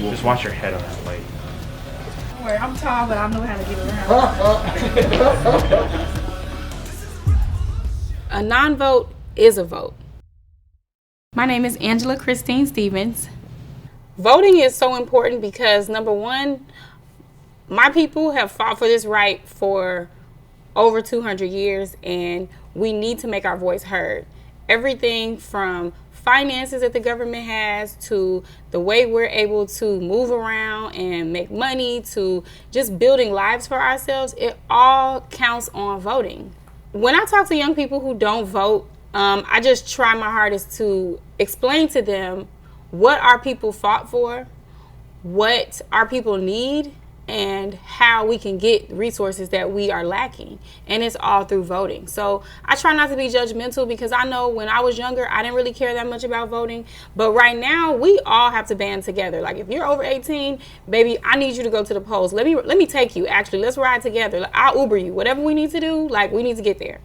Just watch your head on that plate. Don't worry, I'm tall, but I know how to get around. A non-vote is a vote. My name is Angela Christine Stevens. Voting is so important because, number one, my people have fought for this right for over 200 years, and we need to make our voice heard. Everything from finances that the government has to the way we're able to move around and make money to just building lives for ourselves, it all counts on voting. When I talk to young people who don't vote, I just try my hardest to explain to them what our people fought for, what our people need, and how we can get resources that we are lacking. And it's all through voting. So I try not to be judgmental because I know when I was younger, I didn't really care that much about voting. But right now, we all have to band together. Like if you're over 18, baby, I need you to go to the polls. Let me take you, actually. Let's ride together. I'll Uber you. Whatever we need to do, like we need to get there.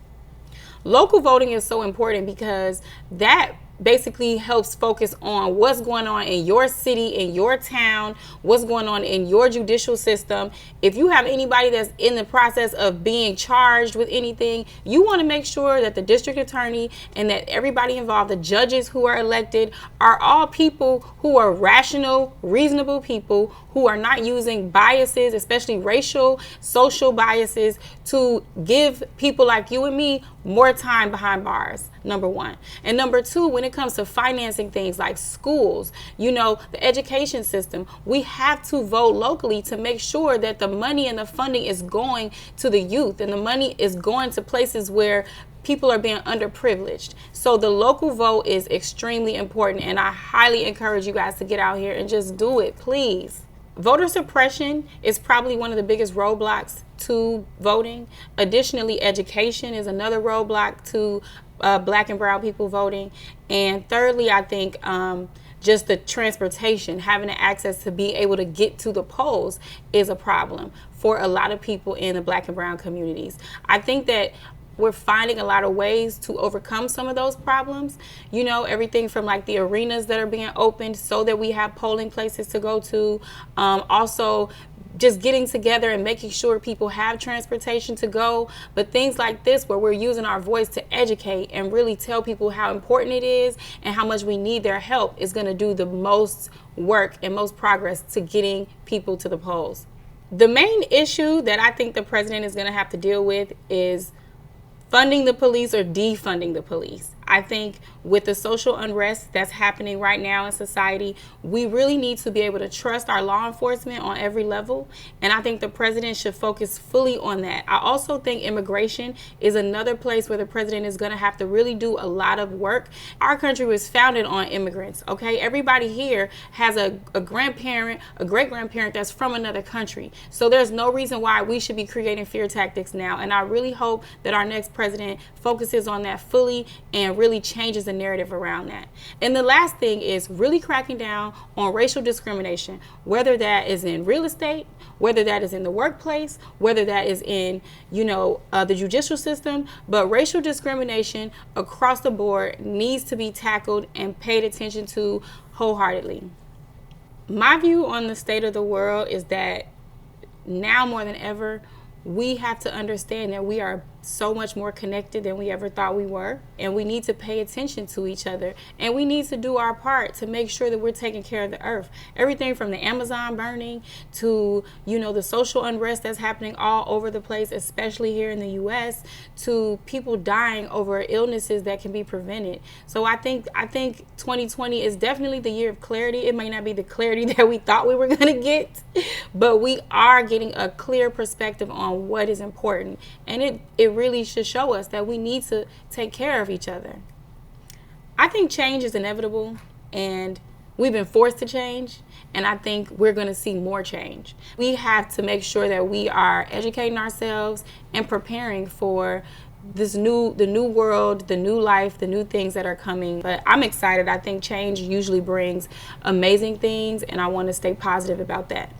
Local voting is so important because that basically helps focus on what's going on in your city, in your town, what's going on in your judicial system. If you have anybody that's in the process of being charged with anything, you want to make sure that the district attorney and that everybody involved, the judges who are elected, are all people who are rational, reasonable people who are not using biases, especially racial, social biases, to give people like you and me more time behind bars, number one. And number two, when it comes to financing things like schools, the education system, we have to vote locally to make sure that the money and the funding is going to the youth and the money is going to places where people are being underprivileged. So the local vote is extremely important, and I highly encourage you guys to get out here and just do it, please. Voter suppression is probably one of the biggest roadblocks to voting. Additionally, education is another roadblock to Black and brown people voting. And thirdly, I think just the transportation, having the access to be able to get to the polls is a problem for a lot of people in the Black and brown communities. I think that we're finding a lot of ways to overcome some of those problems. Everything from like the arenas that are being opened so that we have polling places to go to. Also, just getting together and making sure people have transportation to go. But things like this, where we're using our voice to educate and really tell people how important it is and how much we need their help, is going to do the most work and most progress to getting people to the polls. The main issue that I think the president is going to have to deal with is funding the police or defunding the police. I think with the social unrest that's happening right now in society, we really need to be able to trust our law enforcement on every level. And I think the president should focus fully on that. I also think immigration is another place where the president is going to have to really do a lot of work. Our country was founded on immigrants, okay? Everybody here has a grandparent, a great-grandparent that's from another country. So there's no reason why we should be creating fear tactics now. And I really hope that our next president focuses on that fully and really changes the narrative around that. And the last thing is really cracking down on racial discrimination, whether that is in real estate, whether that is in the workplace, whether that is in, the judicial system. But racial discrimination across the board needs to be tackled and paid attention to wholeheartedly. My view on the state of the world is that now more than ever, we have to understand that we are so much more connected than we ever thought we were, and we need to pay attention to each other, and we need to do our part to make sure that we're taking care of the earth. Everything from the Amazon burning to the social unrest that's happening all over the place, especially here in the US, to people dying over illnesses that can be prevented. So I think 2020 is definitely the year of clarity. It may not be the clarity that we thought we were going to get, but we are getting a clear perspective on what is important, and it really should show us that we need to take care of each other. I think change is inevitable, and we've been forced to change, and I think we're going to see more change. We have to make sure that we are educating ourselves and preparing for the new world, the new life, the new things that are coming. But I'm excited. I think change usually brings amazing things, and I want to stay positive about that.